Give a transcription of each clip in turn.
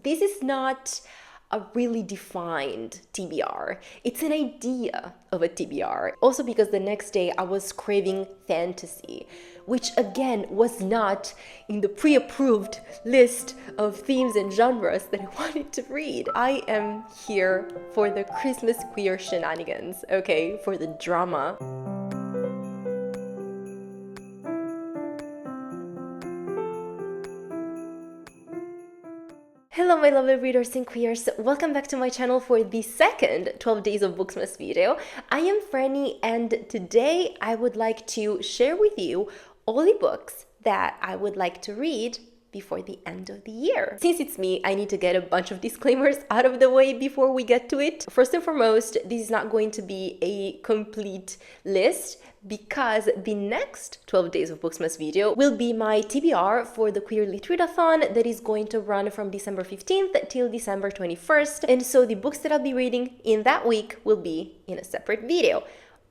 this is not a really defined TBR. It's an idea of a TBR. Also because the next day I was craving fantasy, which again was not in the pre-approved list of themes and genres that I wanted to read. I am here for the Christmas queer shenanigans, okay? For the drama. Hello my lovely readers and queers, welcome back to my channel for the second 12 Days of Booksmas video. I am Franny and today I would like to share with you all the books that I would like to read before the end of the year. Since it's me, I need to get a bunch of disclaimers out of the way before we get to it. First and foremost, this is not going to be a complete list because the next 12 Days of Booksmas video will be my TBR for the Queer Lit Readathon that is going to run from December 15th till December 21st. And so the books that I'll be reading in that week will be in a separate video.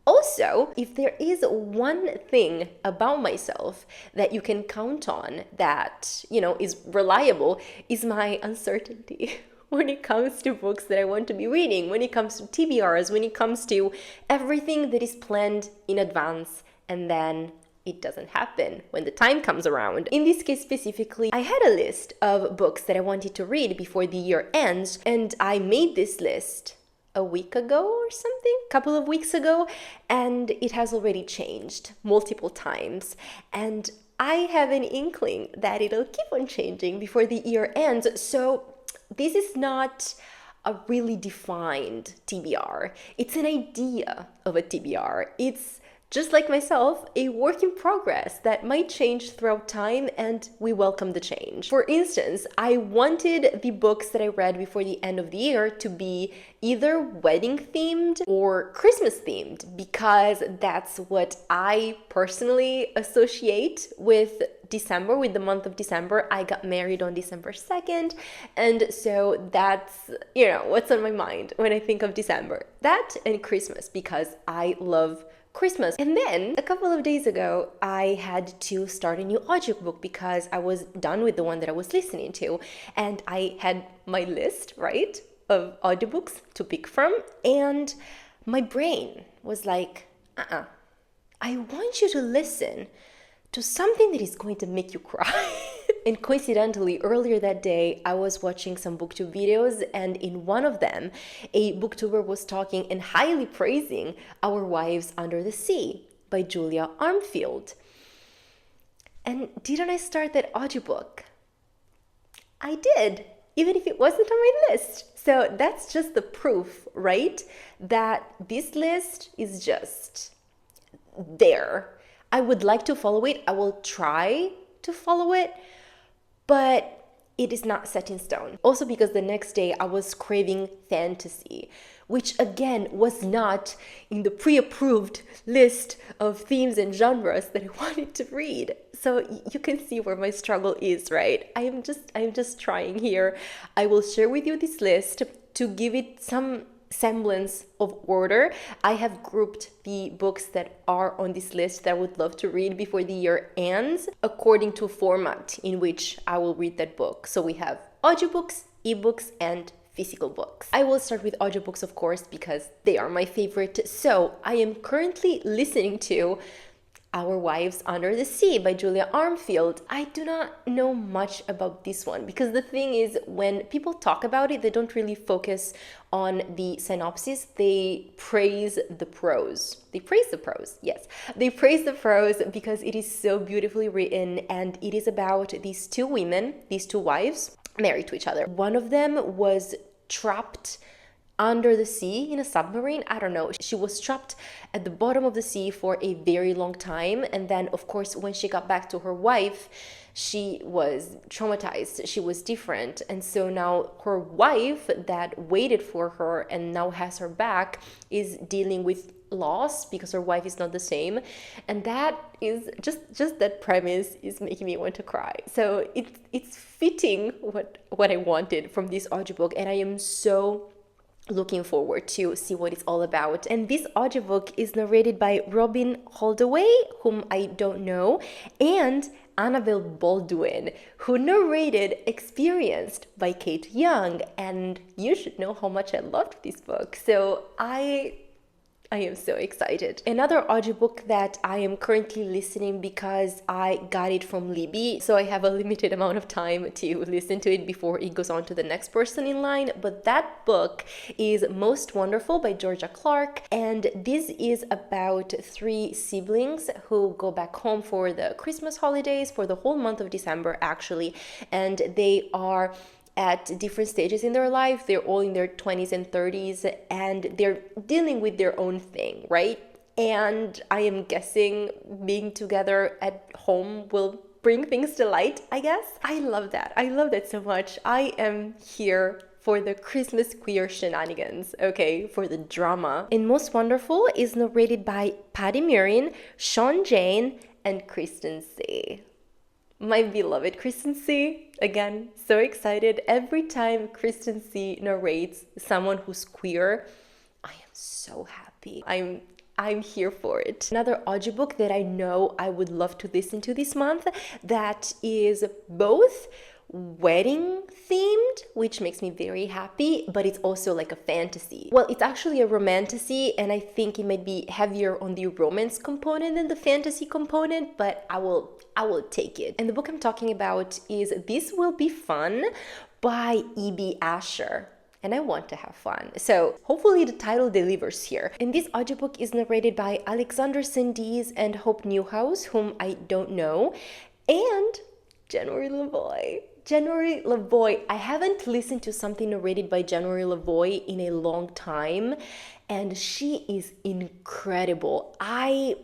Also, if there is one thing about myself that you can count on that, is reliable, is my uncertainty. When it comes to books that I want to be reading, when it comes to TBRs, when it comes to everything that is planned in advance and then it doesn't happen when the time comes around. In this case specifically, I had a list of books that I wanted to read before the year ends, and I made this list a week ago or something, a couple of weeks ago, and it has already changed multiple times. And I have an inkling that it'll keep on changing before the year ends. So this is not a really defined TBR. It's an idea of a TBR. It's just like myself, a work in progress that might change throughout time, and we welcome the change. For instance, I wanted the books that I read before the end of the year to be either wedding themed or Christmas themed, because that's what I personally associate with December, with the month of December. I got married on December 2nd, and so that's, what's on my mind when I think of December. That and Christmas, because I love Christmas. And then a couple of days ago, I had to start a new audiobook because I was done with the one that I was listening to. And I had my list, right, of audiobooks to pick from. And my brain was like, I want you to listen to something that is going to make you cry. And coincidentally, earlier that day, I was watching some booktube videos, and in one of them, a booktuber was talking and highly praising Our Wives Under the Sea by Julia Armfield. And didn't I start that audiobook? I did, even if it wasn't on my list. So that's just the proof, right? That this list is just there. I would like to follow it. I will try to follow it, but it is not set in stone. Also because the next day I was craving fantasy, which again was not in the pre-approved list of themes and genres that I wanted to read. So you can see where my struggle is, right? I'm just trying here. I will share with you this list to give it some semblance of order. I have grouped the books that are on this list that I would love to read before the year ends according to a format in which I will read that book. So we have audiobooks, ebooks, and physical books. I will start with audiobooks, of course, because they are my favorite. So I am currently listening to Our Wives Under the Sea by Julia Armfield. I do not know much about this one because the thing is, when people talk about it, they don't really focus on the synopsis. They praise the prose. They praise the prose, yes. They praise the prose because it is so beautifully written, and it is about these two women, these two wives, married to each other. One of them was trapped under the sea in a submarine. I don't know. She was trapped at the bottom of the sea for a very long time. And then, of course, when she got back to her wife, she was traumatized. She was different. And so now her wife that waited for her and now has her back is dealing with loss because her wife is not the same. And that is just that premise is making me want to cry. So it's fitting what I wanted from this audiobook, and I am so looking forward to see what it's all about. And this audiobook is narrated by Robin Holdaway, whom I don't know, and Annabelle Baldwin, who narrated Experienced by Kate Young, and you should know how much I loved this book. So I am so excited. Another audiobook that I am currently listening because I got it from Libby, so I have a limited amount of time to listen to it before it goes on to the next person in line. But that book is Most Wonderful by Georgia Clark, and this is about 3 siblings who go back home for the Christmas holidays, for the whole month of December actually, and they are at different stages in their life. They're all in their 20s and 30s, and they're dealing with their own thing, right? And I am guessing being together at home will bring things to light, I guess. I love that. I love that so much. I am here for the Christmas queer shenanigans, okay, for the drama. And Most Wonderful is narrated by Patty Murin, Sean Jane, and Kristen C. My beloved Kristen C. Again, so excited. Every time Kristen C. narrates someone who's queer, I am so happy. I'm here for it. Another audiobook that I know I would love to listen to this month that is both wedding themed, which makes me very happy, but it's also like a fantasy. Well, it's actually a romantasy, and I think it might be heavier on the romance component than the fantasy component, but I will take it. And the book I'm talking about is This Will Be Fun by E.B. Asher. And I want to have fun. So hopefully the title delivers here. And this audiobook is narrated by Alexander Sandys and Hope Newhouse, whom I don't know, and January Lavoie. January Lavoie. I haven't listened to something narrated by January Lavoie in a long time, and she is incredible. I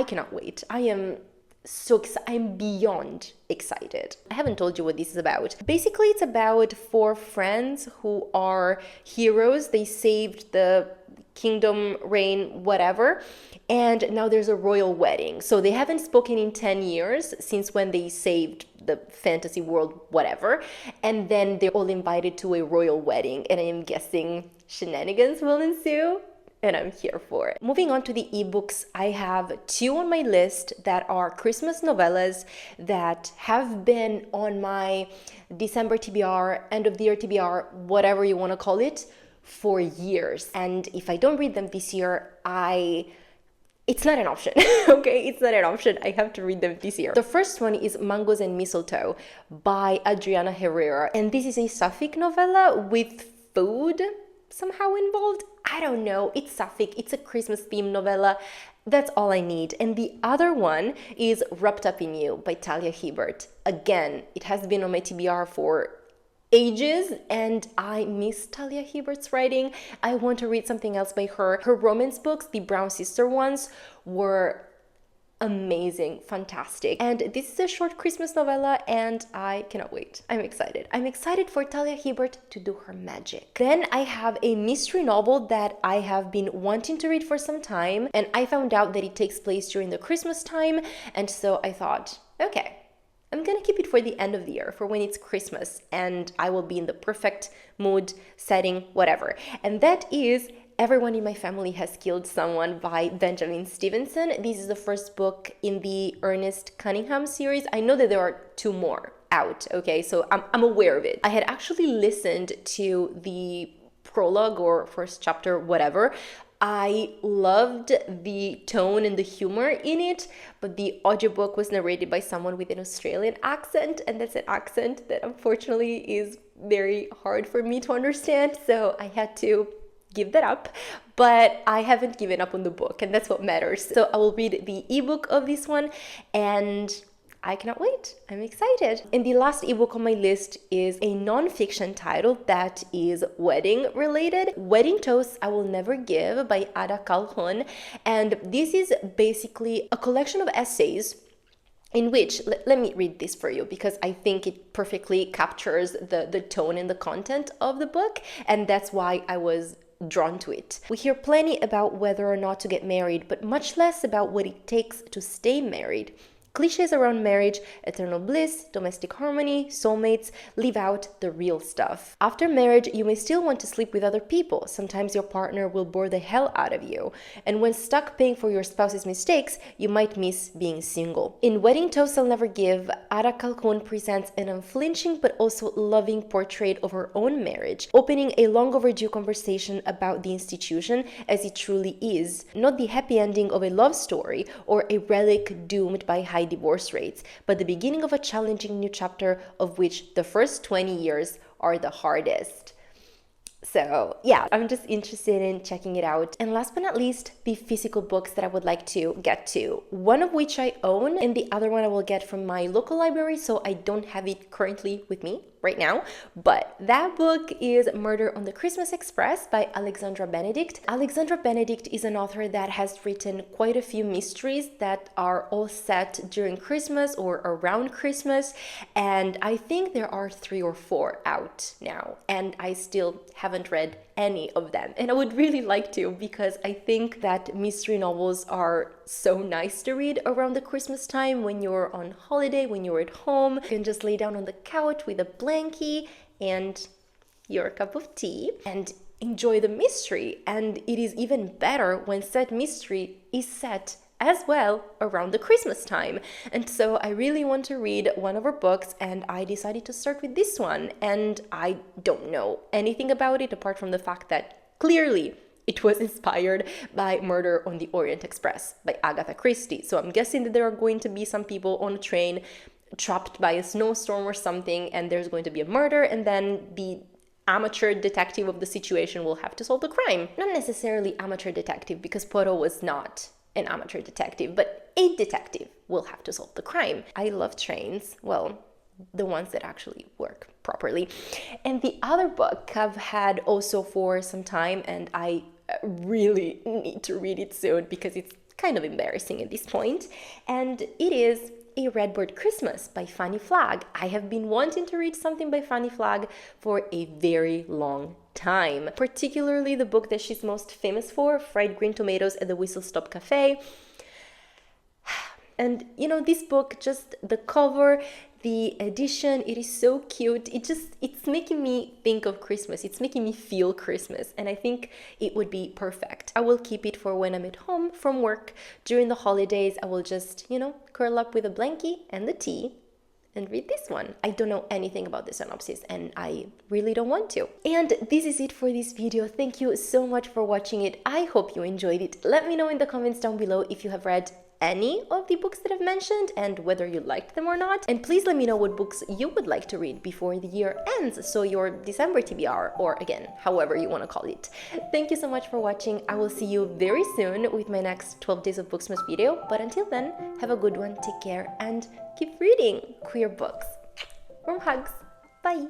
cannot wait. I'm beyond excited. I haven't told you what this is about. Basically, it's about 4 friends who are heroes. They saved the kingdom, reign, whatever, and now there's a royal wedding. So they haven't spoken in 10 years since when they saved the fantasy world, whatever, and then they're all invited to a royal wedding, and I am guessing shenanigans will ensue, and I'm here for it. Moving on to the ebooks, I have 2 on my list that are Christmas novellas that have been on my December TBR, end of the year TBR, whatever you want to call it, for years. And if I don't read them this year, it's not an option, okay? It's not an option. I have to read them this year. The first one is Mangoes and Mistletoe by Adriana Herrera. And this is a sapphic novella with food somehow involved. I don't know. It's sapphic. It's a Christmas themed novella. That's all I need. And the other one is Wrapped Up in You by Talia Hibbert. Again, it has been on my TBR for ages, and I miss Talia Hibbert's writing. I want to read something else by her. Her romance books, the Brown Sister ones, were amazing, fantastic. And this is a short Christmas novella, and I cannot wait. I'm excited. I'm excited for Talia Hibbert to do her magic. Then I have a mystery novel that I have been wanting to read for some time, and I found out that it takes place during the Christmas time, and so I thought, okay, I'm gonna keep it for the end of the year, for when it's Christmas and I will be in the perfect mood, setting, whatever. And that is Everyone in My Family Has Killed Someone by Benjamin Stevenson. This is the first book in the Ernest Cunningham series. I know that there are 2 more out, okay, so I'm aware of it. I had actually listened to the prologue or first chapter, whatever. I loved the tone and the humor in it, but the audiobook was narrated by someone with an Australian accent, and that's an accent that unfortunately is very hard for me to understand, so I had to give that up. But I haven't given up on the book, and that's what matters. So I will read the ebook of this one, and I cannot wait. I'm excited. And the last ebook on my list is a non-fiction title that is wedding related. Wedding Toasts I Will Never Give by Ada Calhoun. And this is basically a collection of essays in which, let me read this for you because I think it perfectly captures the tone and the content of the book. And that's why I was drawn to it. We hear plenty about whether or not to get married, but much less about what it takes to stay married. Cliches around marriage, eternal bliss, domestic harmony, soulmates, leave out the real stuff. After marriage, you may still want to sleep with other people. Sometimes your partner will bore the hell out of you. And when stuck paying for your spouse's mistakes, you might miss being single. In Wedding Toast I'll Never Give, Ada Calhoun presents an unflinching but also loving portrait of her own marriage, opening a long overdue conversation about the institution as it truly is, not the happy ending of a love story or a relic doomed by high divorce rates, but the beginning of a challenging new chapter of which the first 20 years are the hardest. So yeah, I'm just interested in checking it out. And last but not least, the physical books that I would like to get to, one of which I own and the other one I will get from my local library, so I don't have it currently with me right now. But that book is Murder on the Christmas Express by Alexandra Benedict. Alexandra Benedict is an author that has written quite a few mysteries that are all set during Christmas or around Christmas, and I think there are 3 or 4 out now, and I still haven't read any of them, and I would really like to, because I think that mystery novels are so nice to read around the Christmas time when you're on holiday, when you're at home. You can just lay down on the couch with a blankie and your cup of tea and enjoy the mystery. And it is even better when said mystery is set as well around the Christmas time. And so I really want to read one of her books, and I decided to start with this one. And I don't know anything about it apart from the fact that clearly it was inspired by Murder on the Orient Express by Agatha Christie. So I'm guessing that there are going to be some people on a train trapped by a snowstorm or something, and there's going to be a murder, and then the amateur detective of the situation will have to solve the crime. Not necessarily amateur detective, because Poirot was not an amateur detective, but a detective will have to solve the crime. I love trains. Well, the ones that actually work properly. And the other book I've had also for some time, and I really need to read it soon because it's kind of embarrassing at this point, and it is A Redbird Christmas by Fanny Flagg. I have been wanting to read something by Fanny Flagg for a very long time, particularly the book that she's most famous for, Fried Green Tomatoes at the Whistle Stop Cafe. And you know, this book, just the cover, the edition, it is so cute. It's making me think of Christmas. It's making me feel Christmas, and I think it would be perfect. I will keep it for when I'm at home from work during the holidays. I will just, you know, curl up with a blankie and the tea and read this one. I don't know anything about the synopsis, and I really don't want to. And this is it for this video. Thank you so much for watching it. I hope you enjoyed it. Let me know in the comments down below if you have read any of the books that I've mentioned and whether you liked them or not. And please let me know what books you would like to read before the year ends, so your December TBR, or again, however you want to call it. Thank you so much for watching. I will see you very soon with my next 12 Days of Booksmas video, but until then, have a good one, take care, and keep reading queer books. Warm hugs. Bye.